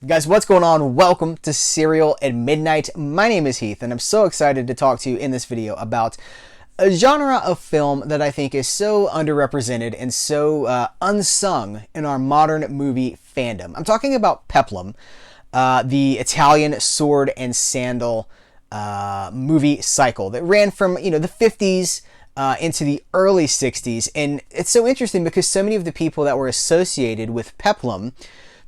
Guys, what's going on? Welcome to Serial at Midnight. My name is Heath, and I'm so excited to talk to you in this video about a genre of film that I think is so underrepresented and so unsung in our modern movie fandom. I'm talking about Peplum, the Italian sword and sandal movie cycle that ran from, the 50s into the early 60s. And it's so interesting because so many of the people that were associated with Peplum,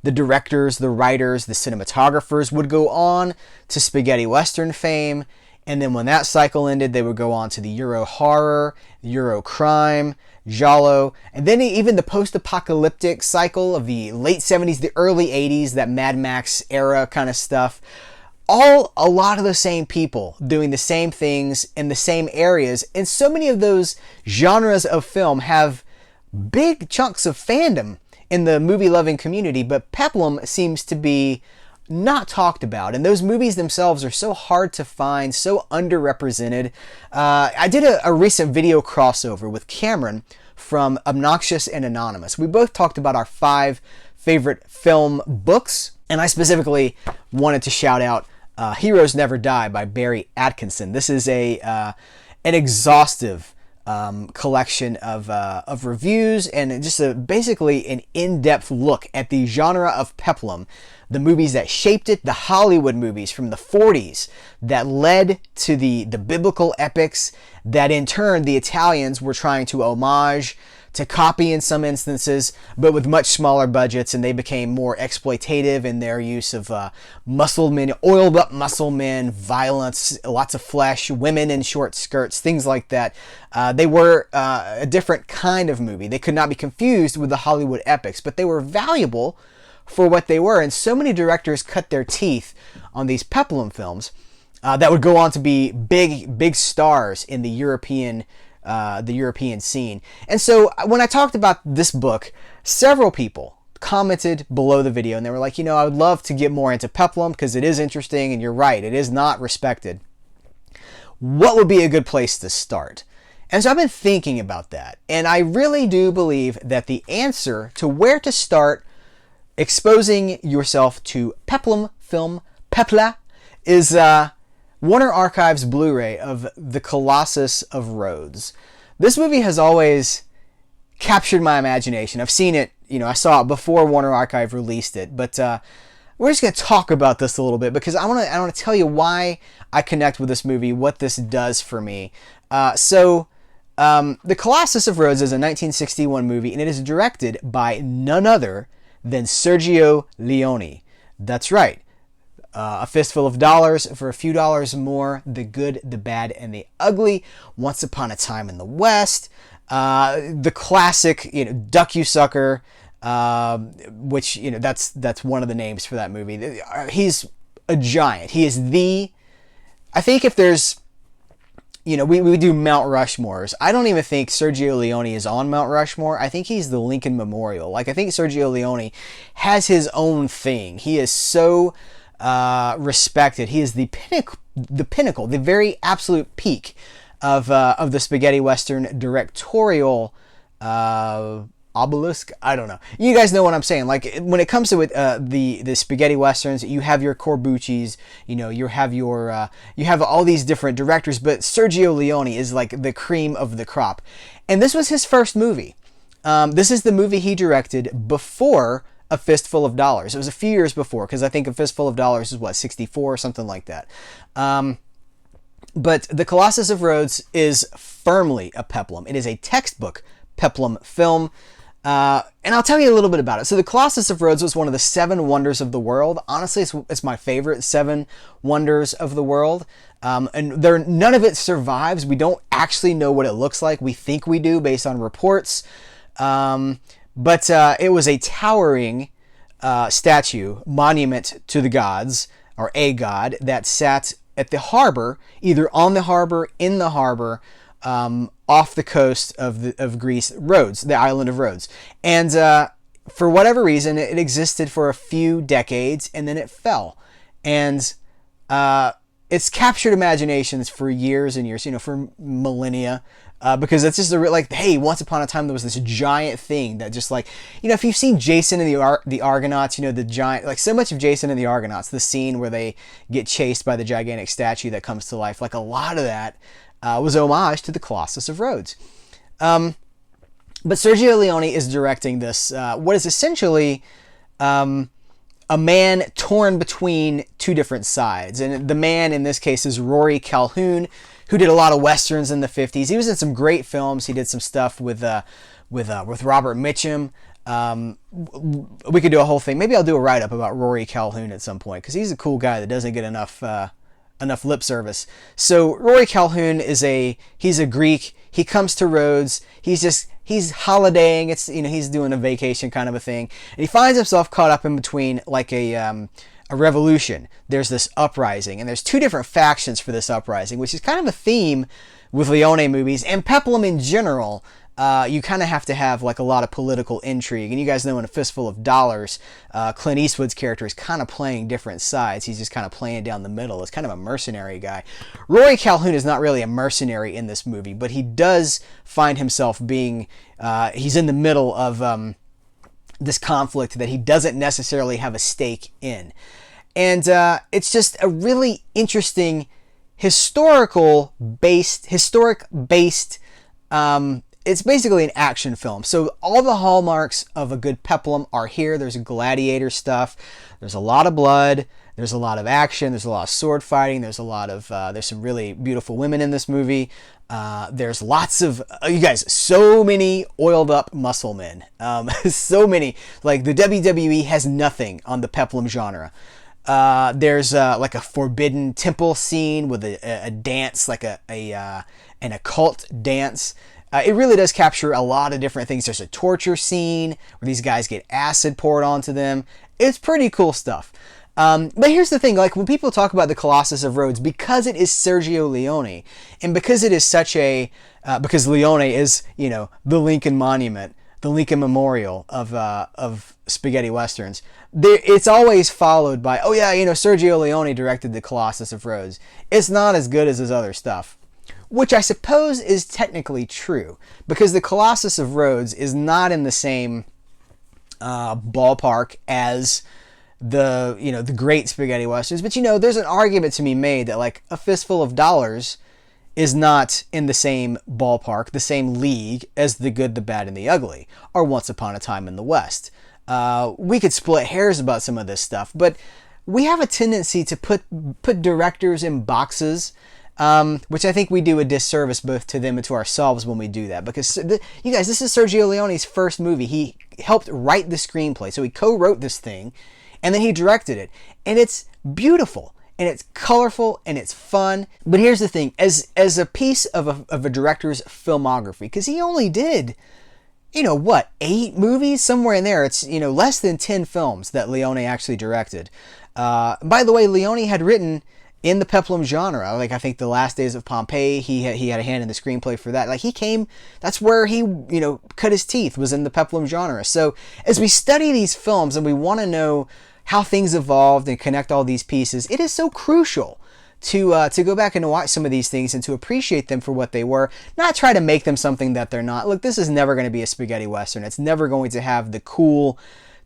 the directors, the writers, the cinematographers, would go on to spaghetti western fame. And then when that cycle ended, they would go on to the Euro horror, Euro crime, giallo, and then even the post-apocalyptic cycle of the late 70s, the early 80s, that Mad Max era kind of stuff. All a lot of the same people doing the same things in the same areas. And so many of those genres of film have big chunks of fandom in the movie-loving community, but Peplum seems to be not talked about, and those movies themselves are so hard to find, so underrepresented. I did a recent video crossover with Cameron from Obnoxious and Anonymous. We both talked about our 5 favorite film books, and I specifically wanted to shout out Heroes Never Die by Barry Atkinson. This is an exhaustive collection of reviews and just basically an in-depth look at the genre of Peplum, the movies that shaped it, the Hollywood movies from the 40s that led to the biblical epics that in turn the Italians were trying to homage, to copy in some instances, but with much smaller budgets, and they became more exploitative in their use of muscle men, oiled up muscle men, violence, lots of flesh, women in short skirts, things like that. They were a different kind of movie. They could not be confused with the Hollywood epics, but they were valuable for what they were, and so many directors cut their teeth on these Peplum films that would go on to be big stars in the European scene. And so when I talked about this book, several people commented below the video and they were like, I would love to get more into Peplum because it is interesting, and you're right, it is not respected. What would be a good place to start? And so I've been thinking about that, and I really do believe that the answer to where to start exposing yourself to Peplum film, Pepla, is Warner Archive's Blu-ray of The Colossus of Rhodes. This movie has always captured my imagination. I've seen it, I saw it before Warner Archive released it, but we're just going to talk about this a little bit because I want to tell you why I connect with this movie, what this does for me. The Colossus of Rhodes is a 1961 movie, and it is directed by none other than Sergio Leone. That's right. A Fistful of Dollars for a Few Dollars More, The Good, the Bad, and the Ugly, Once Upon a Time in the West, the classic, Duck You Sucker, which, that's one of the names for that movie. He's a giant. He is I think if there's, we do Mount Rushmores. I don't even think Sergio Leone is on Mount Rushmore. I think he's the Lincoln Memorial. I think Sergio Leone has his own thing. He is so respected. He is the pinnacle, the very absolute peak of the spaghetti western directorial obelisk. I don't know. You guys know what I'm saying. Like when it comes to the spaghetti westerns, you have your Corbucci's, you have all these different directors, but Sergio Leone is like the cream of the crop. And this was his first movie. This is the movie he directed before A Fistful of Dollars. It was a few years before, because I think A Fistful of Dollars is 64 or something like that. But The Colossus of Rhodes is firmly a Peplum. It is a textbook Peplum film. And I'll tell you a little bit about it. So The Colossus of Rhodes was one of the 7 wonders of the world. Honestly, it's my favorite 7 wonders of the world. And none of it survives. We don't actually know what it looks like. We think we do based on reports. But it was a towering statue, monument to the gods, or a god, that sat at the harbor, either on the harbor, in the harbor, off the coast of Greece, Rhodes, the island of Rhodes. And for whatever reason, it existed for a few decades, and then it fell. And it's captured imaginations for years and years, for millennia. because it's just a real, like, hey, once upon a time there was this giant thing that just like, if you've seen Jason and the Argonauts, the giant, like so much of Jason and the Argonauts, the scene where they get chased by the gigantic statue that comes to life, like a lot of that was homage to the Colossus of Rhodes. But Sergio Leone is directing this, what is essentially a man torn between two different sides. And the man in this case is Rory Calhoun, who did a lot of westerns in the 50s. He was in some great films. He did some stuff with Robert Mitchum. We could do a whole thing. Maybe I'll do a write-up about Rory Calhoun at some point, because he's a cool guy that doesn't get enough lip service. So Rory Calhoun he's a Greek. He comes to Rhodes. He's holidaying. He's doing a vacation kind of a thing. And he finds himself caught up in between like a revolution. There's this uprising, and there's two different factions for this uprising, which is kind of a theme with Leone movies and Peplum in general. You kind of have to have like a lot of political intrigue. And you guys know in A Fistful of Dollars, Clint Eastwood's character is kind of playing different sides. He's just kind of playing down the middle. It's kind of a mercenary guy. Rory Calhoun is not really a mercenary in this movie, but he does find himself being, he's in the middle of this conflict that he doesn't necessarily have a stake in. And it's just a really interesting historic based it's basically an action film. So all the hallmarks of a good Peplum are here. There's gladiator stuff. There's a lot of blood. There's a lot of action. There's a lot of sword fighting. There's a lot of there's some really beautiful women in this movie. There's lots of you guys. So many oiled up muscle men. So many. Like the WWE has nothing on the Peplum genre. There's like a forbidden temple scene with a dance, like an occult dance. It really does capture a lot of different things. There's a torture scene where these guys get acid poured onto them. It's pretty cool stuff. But here's the thing, like when people talk about the Colossus of Rhodes, because it is Sergio Leone, and because it is because Leone is, the Lincoln Monument, the Lincoln Memorial of spaghetti westerns, it's always followed by, oh yeah, Sergio Leone directed the Colossus of Rhodes. It's not as good as his other stuff. Which I suppose is technically true, because the Colossus of Rhodes is not in the same ballpark as the great spaghetti westerns. But there's an argument to be made that like A Fistful of Dollars is not in the same ballpark, the same league as The Good, the Bad, and the Ugly, or Once Upon a Time in the West. We could split hairs about some of this stuff, but we have a tendency to put directors in boxes. Which I think we do a disservice both to them and to ourselves when we do that. Because, you guys, this is Sergio Leone's first movie. He helped write the screenplay. So he co-wrote this thing, and then he directed it. And it's beautiful, and it's colorful, and it's fun. But here's the thing. As a piece of a director's filmography, because he only did, 8 movies? Somewhere in there. It's, less than 10 films that Leone actually directed. By the way, Leone had written in the Peplum genre, like I think The Last Days of Pompeii, he had a hand in the screenplay for that. Like that's where he, cut his teeth, was in the Peplum genre. So as we study these films and we want to know how things evolved and connect all these pieces, it is so crucial to go back and to watch some of these things and to appreciate them for what they were, not try to make them something that they're not. Look, this is never going to be a spaghetti western. It's never going to have the cool,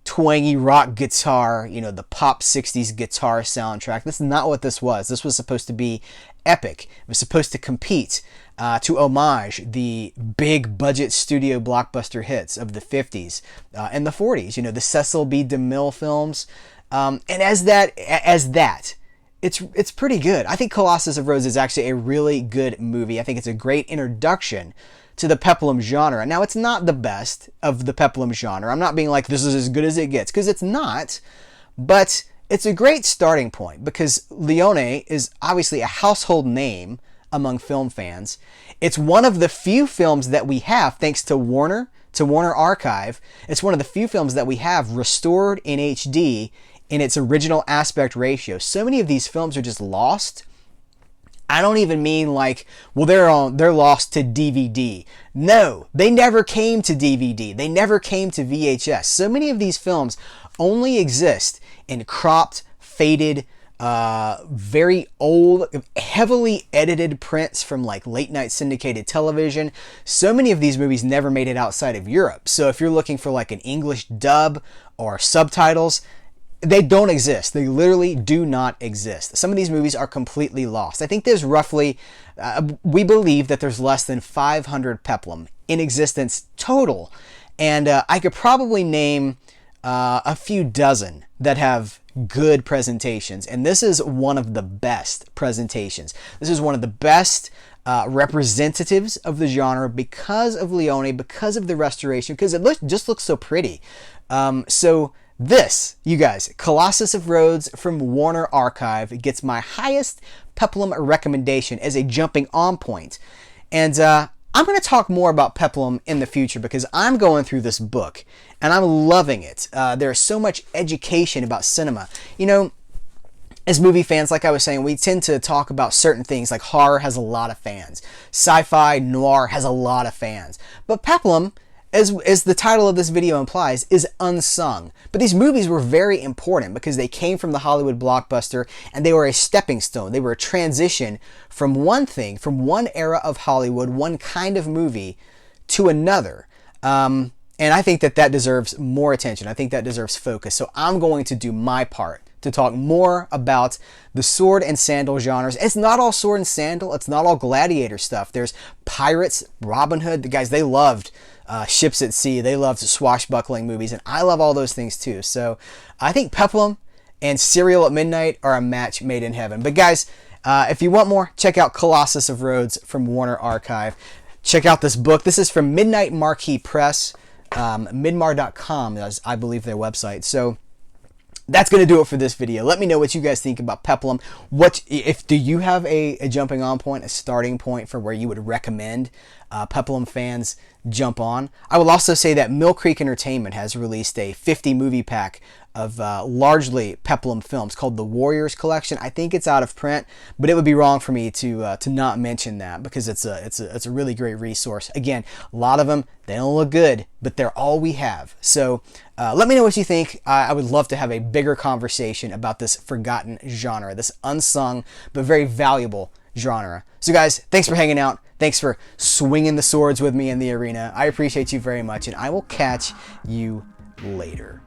twangy rock guitar, the pop 60s guitar soundtrack. This is not what this was. This was supposed to be epic. It was supposed to compete, to homage the big budget studio blockbuster hits of the 50s and the 40s, the Cecil B. DeMille films. And as that, it's pretty good. I think Colossus of Rhodes is actually a really good movie. I think it's a great introduction to the Peplum genre. Now, it's not the best of the Peplum genre. I'm not being like, this is as good as it gets, because it's not. But it's a great starting point, because Leone is obviously a household name among film fans. It's one of the few films that we have, thanks to Warner Archive, it's one of the few films that we have restored in HD in its original aspect ratio. So many of these films are just lost. I don't even mean like, well, they're lost to DVD. No, they never came to DVD. They never came to VHS. So many of these films only exist in cropped, faded very old, heavily edited prints from like late night syndicated television. So many of these movies never made it outside of Europe. So if you're looking for like an English dub or subtitles, they don't exist. They literally do not exist. Some of these movies are completely lost. I think there's roughly, we believe that there's less than 500 Peplum in existence total. And I could probably name a few dozen that have good presentations. And this is one of the best presentations. This is one of the best representatives of the genre because of Leone, because of the restoration, because it just looks so pretty. So this, you guys, Colossus of Rhodes from Warner Archive gets my highest Peplum recommendation as a jumping on point. And I'm going to talk more about Peplum in the future because I'm going through this book and I'm loving it. There's so much education about cinema. You know, as movie fans, like I was saying, we tend to talk about certain things, like horror has a lot of fans. Sci-fi, noir has a lot of fans. But Peplum, as the title of this video implies, is unsung. But these movies were very important because they came from the Hollywood blockbuster and they were a stepping stone. They were a transition from one thing, from one era of Hollywood, one kind of movie to another. And I think that deserves more attention. I think that deserves focus. So I'm going to do my part to talk more about the sword and sandal genres. It's not all sword and sandal. It's not all gladiator stuff. There's pirates, Robin Hood. The guys, they loved ships at sea. They loved swashbuckling movies, and I love all those things too. So I think Peplum and Serial at Midnight are a match made in heaven. But guys, if you want more, check out Colossus of Rhodes from Warner Archive. Check out this book. This is from Midnight Marquee Press, midmar.com, is, I believe, their website. So that's going to do it for this video. Let me know what you guys think about Peplum. Do you have a jumping on point, a starting point for where you would recommend Peplum fans jump on? I will also say that Mill Creek Entertainment has released a 50 movie pack of largely Peplum films called the Warriors Collection. I think it's out of print, but it would be wrong for me to not mention that because it's a really great resource. Again, a lot of them, they don't look good, but they're all we have. So let me know what you think. I would love to have a bigger conversation about this forgotten genre, this unsung but very valuable genre. So guys, thanks for hanging out. Thanks for swinging the swords with me in the arena. I appreciate you very much, and I will catch you later.